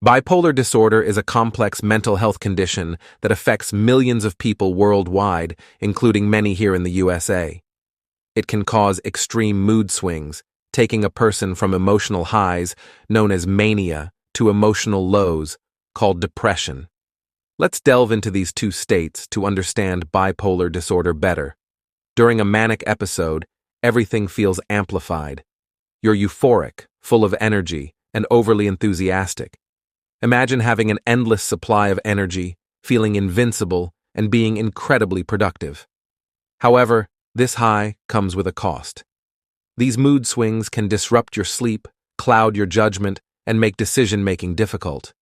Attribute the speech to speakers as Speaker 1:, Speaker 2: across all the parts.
Speaker 1: Bipolar disorder is a complex mental health condition that affects millions of people worldwide, including many here in the USA. It can cause extreme mood swings, taking a person from emotional highs, known as mania, to emotional lows, called depression. Let's delve into these two states to understand bipolar disorder better. During a manic episode, everything feels amplified. You're euphoric, full of energy, and overly enthusiastic. Imagine having an endless supply of energy, feeling invincible, and being incredibly productive. However, this high comes with a cost. These mood swings can disrupt your sleep, cloud your judgment, and make decision-making difficult.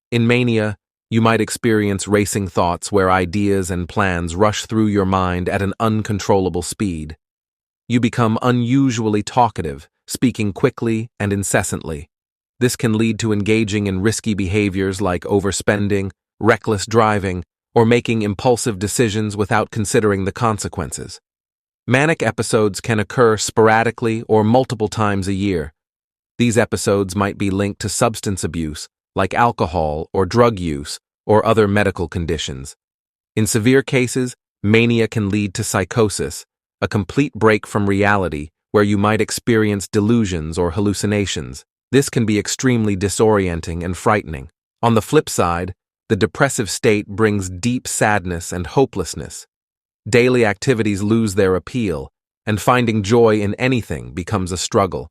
Speaker 1: In mania, you might experience racing thoughts where ideas and plans rush through your mind at an uncontrollable speed. You become unusually talkative, speaking quickly and incessantly. This can lead to engaging in risky behaviors like overspending, reckless driving, or making impulsive decisions without considering the consequences. Manic episodes can occur sporadically or multiple times a year. These episodes might be linked to substance abuse, like alcohol or drug use, or other medical conditions. In severe cases, mania can lead to psychosis, a complete break from reality where you might experience delusions or hallucinations. This can be extremely disorienting and frightening. On the flip side, the depressive state brings deep sadness and hopelessness. Daily activities lose their appeal, and finding joy in anything becomes a struggle.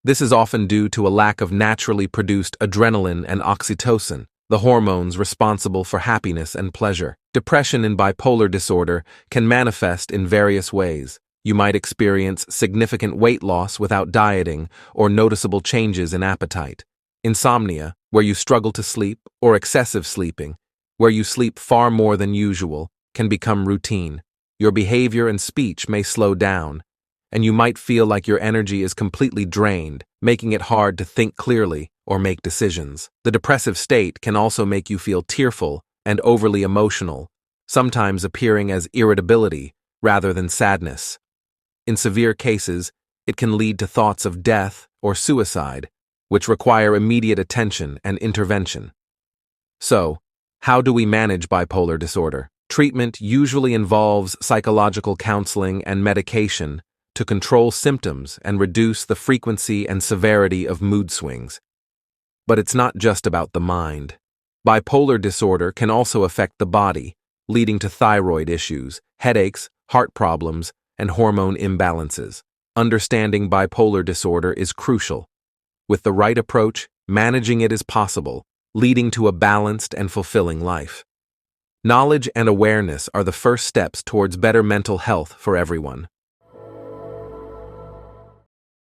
Speaker 1: This is often due to a lack of naturally produced adrenaline and oxytocin, the hormones responsible for happiness and pleasure. Depression in bipolar disorder can manifest in various ways. You might experience significant weight loss without dieting or noticeable changes in appetite. Insomnia, where you struggle to sleep, or excessive sleeping, where you sleep far more than usual, can become routine. Your behavior and speech may slow down, and you might feel like your energy is completely drained, making it hard to think clearly or make decisions. The depressive state can also make you feel tearful and overly emotional, sometimes appearing as irritability rather than sadness. In severe cases, it can lead to thoughts of death or suicide, which require immediate attention and intervention. So, how do we manage bipolar disorder? Treatment usually involves psychological counseling and medication to control symptoms and reduce the frequency and severity of mood swings. But it's not just about the mind. Bipolar disorder can also affect the body, leading to thyroid issues, headaches, heart problems, and hormone imbalances. Understanding bipolar disorder is crucial. With the right approach, managing it is possible, leading to a balanced and fulfilling life. Knowledge and awareness are the first steps towards better mental health for everyone.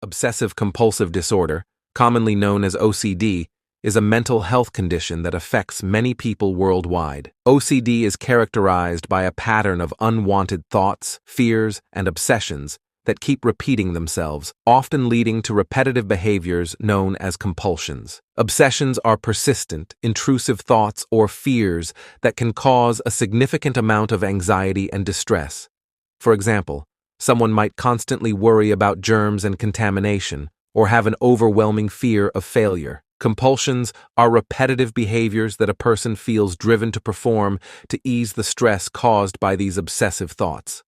Speaker 1: Obsessive-Compulsive disorder, commonly known as OCD, is a mental health condition that affects many people worldwide. OCD is characterized by a pattern of unwanted thoughts, fears, and obsessions that keep repeating themselves, often leading to repetitive behaviors known as compulsions. Obsessions are persistent, intrusive thoughts or fears that can cause a significant amount of anxiety and distress. For example, someone might constantly worry about germs and contamination, or have an overwhelming fear of failure. Compulsions are repetitive behaviors that a person feels driven to perform to ease the stress caused by these obsessive thoughts.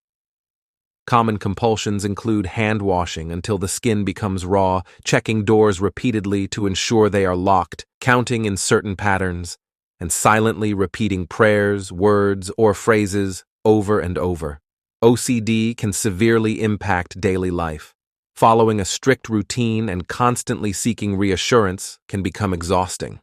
Speaker 1: Common compulsions include hand washing until the skin becomes raw, checking doors repeatedly to ensure they are locked, counting in certain patterns, and silently repeating prayers, words, or phrases over and over. OCD can severely impact daily life. Following a strict routine and constantly seeking reassurance can become exhausting.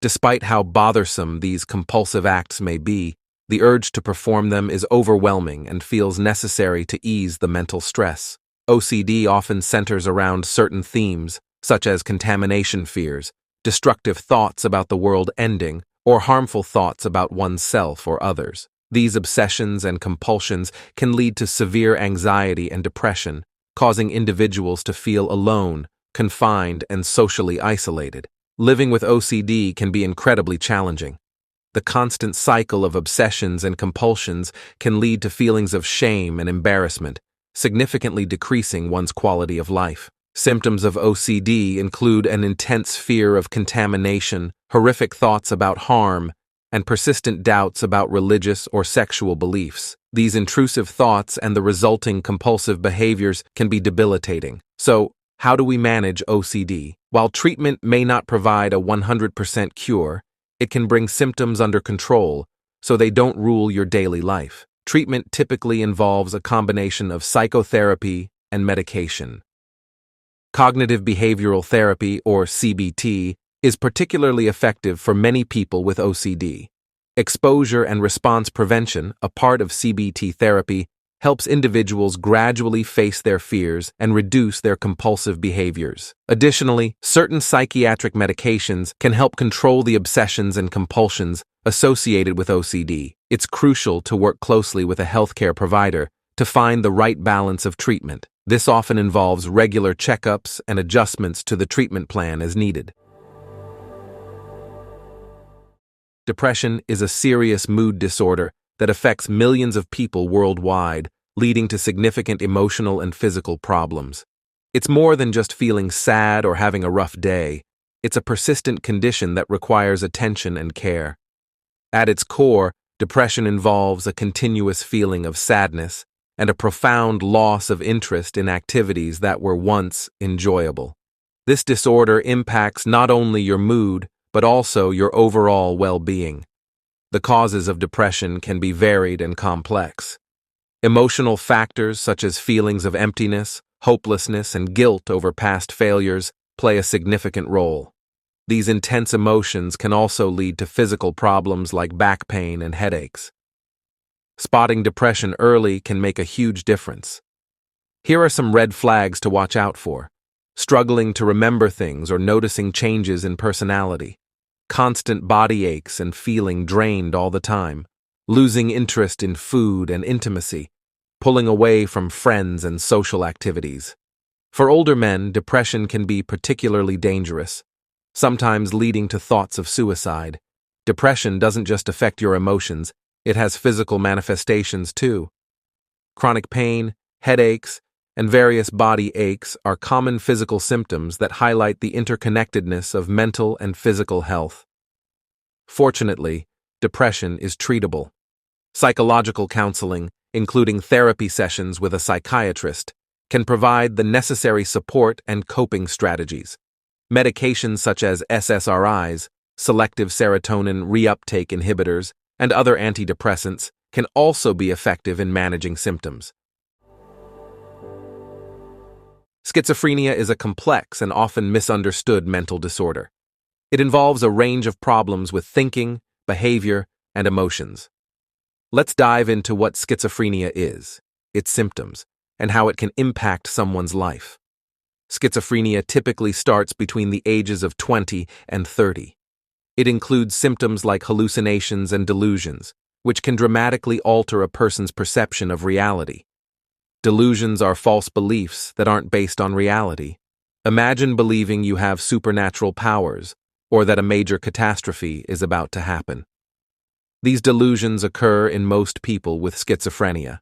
Speaker 1: Despite how bothersome these compulsive acts may be, the urge to perform them is overwhelming and feels necessary to ease the mental stress. OCD often centers around certain themes, such as contamination fears, destructive thoughts about the world ending, or harmful thoughts about oneself or others. These obsessions and compulsions can lead to severe anxiety and depression, causing individuals to feel alone, confined, and socially isolated. Living with OCD can be incredibly challenging. The constant cycle of obsessions and compulsions can lead to feelings of shame and embarrassment, significantly decreasing one's quality of life. Symptoms of OCD include an intense fear of contamination, horrific thoughts about harm, and persistent doubts about religious or sexual beliefs. These intrusive thoughts and the resulting compulsive behaviors can be debilitating. So, how do we manage OCD? While treatment may not provide a 100% cure, it can bring symptoms under control so they don't rule your daily life. Treatment typically involves a combination of psychotherapy and medication. Cognitive behavioral therapy, or CBT, is particularly effective for many people with OCD. Exposure and response prevention, a part of CBT therapy, helps individuals gradually face their fears and reduce their compulsive behaviors. Additionally, certain psychiatric medications can help control the obsessions and compulsions associated with OCD. It's crucial to work closely with a healthcare provider to find the right balance of treatment. This often involves regular checkups and adjustments to the treatment plan as needed. Depression is a serious mood disorder that affects millions of people worldwide, leading to significant emotional and physical problems. It's more than just feeling sad or having a rough day. It's a persistent condition that requires attention and care. At its core, depression involves a continuous feeling of sadness and a profound loss of interest in activities that were once enjoyable. This disorder impacts not only your mood, but also your overall well-being. The causes of depression can be varied and complex. Emotional factors such as feelings of emptiness, hopelessness, and guilt over past failures play a significant role. These intense emotions can also lead to physical problems like back pain and headaches. Spotting depression early can make a huge difference. Here are some red flags to watch out for. Struggling to remember things or noticing changes in personality. Constant body aches and feeling drained all the time. Losing interest in food and intimacy. Pulling away from friends and social activities. For older men, depression can be particularly dangerous, sometimes leading to thoughts of suicide. Depression doesn't just affect your emotions, it has physical manifestations too. Chronic pain, headaches, and various body aches are common physical symptoms that highlight the interconnectedness of mental and physical health. Fortunately, depression is treatable. Psychological counseling, including therapy sessions with a psychiatrist, can provide the necessary support and coping strategies. Medications such as SSRIs, selective serotonin reuptake inhibitors, and other antidepressants can also be effective in managing symptoms. Schizophrenia is a complex and often misunderstood mental disorder. It involves a range of problems with thinking, behavior, and emotions. Let's dive into what schizophrenia is, its symptoms, and how it can impact someone's life. Schizophrenia typically starts between the ages of 20 and 30. It includes symptoms like hallucinations and delusions, which can dramatically alter a person's perception of reality. Delusions are false beliefs that aren't based on reality. Imagine believing you have supernatural powers, or that a major catastrophe is about to happen. These delusions occur in most people with schizophrenia.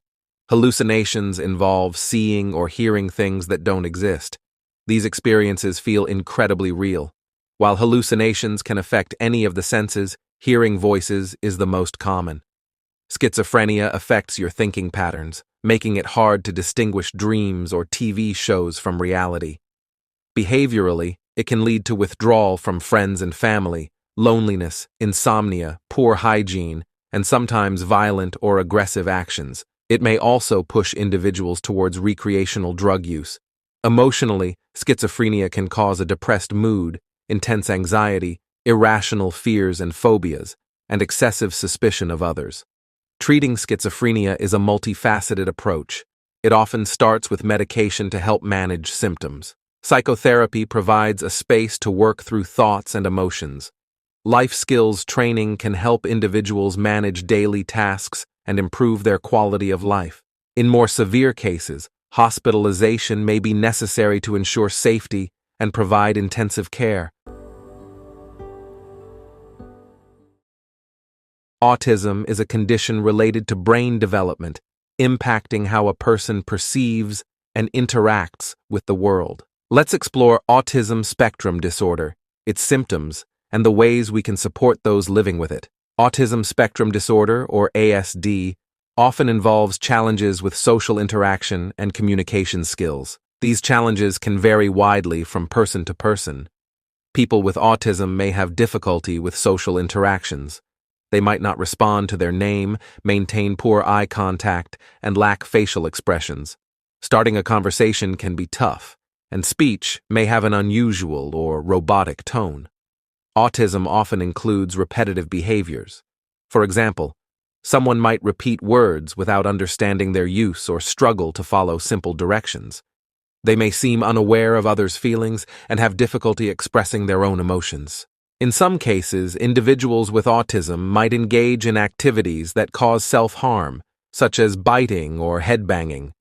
Speaker 1: Hallucinations involve seeing or hearing things that don't exist. These experiences feel incredibly real. While hallucinations can affect any of the senses, hearing voices is the most common. Schizophrenia affects your thinking patterns, making it hard to distinguish dreams or TV shows from reality. Behaviorally, it can lead to withdrawal from friends and family, loneliness, insomnia, poor hygiene, and sometimes violent or aggressive actions. It may also push individuals towards recreational drug use. Emotionally, schizophrenia can cause a depressed mood, intense anxiety, irrational fears and phobias, and excessive suspicion of others. Treating schizophrenia is a multifaceted approach. It often starts with medication to help manage symptoms. Psychotherapy provides a space to work through thoughts and emotions. Life skills training can help individuals manage daily tasks and improve their quality of life. In more severe cases, hospitalization may be necessary to ensure safety and provide intensive care. Autism is a condition related to brain development, impacting how a person perceives and interacts with the world. Let's explore autism spectrum disorder, its symptoms, and the ways we can support those living with it. Autism spectrum disorder, or ASD, often involves challenges with social interaction and communication skills. These challenges can vary widely from person to person. People with autism may have difficulty with social interactions. They might not respond to their name, maintain poor eye contact, and lack facial expressions. Starting a conversation can be tough, and speech may have an unusual or robotic tone. Autism often includes repetitive behaviors. For example, someone might repeat words without understanding their use or struggle to follow simple directions. They may seem unaware of others' feelings and have difficulty expressing their own emotions. In some cases, individuals with autism might engage in activities that cause self-harm, such as biting or headbanging.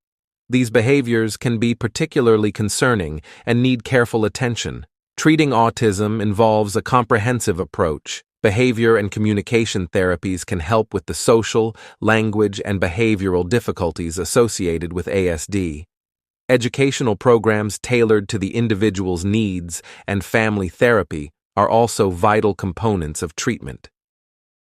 Speaker 1: These behaviors can be particularly concerning and need careful attention. Treating autism involves a comprehensive approach. Behavior and communication therapies can help with the social, language, and behavioral difficulties associated with ASD. Educational programs tailored to the individual's needs and family therapy are also vital components of treatment.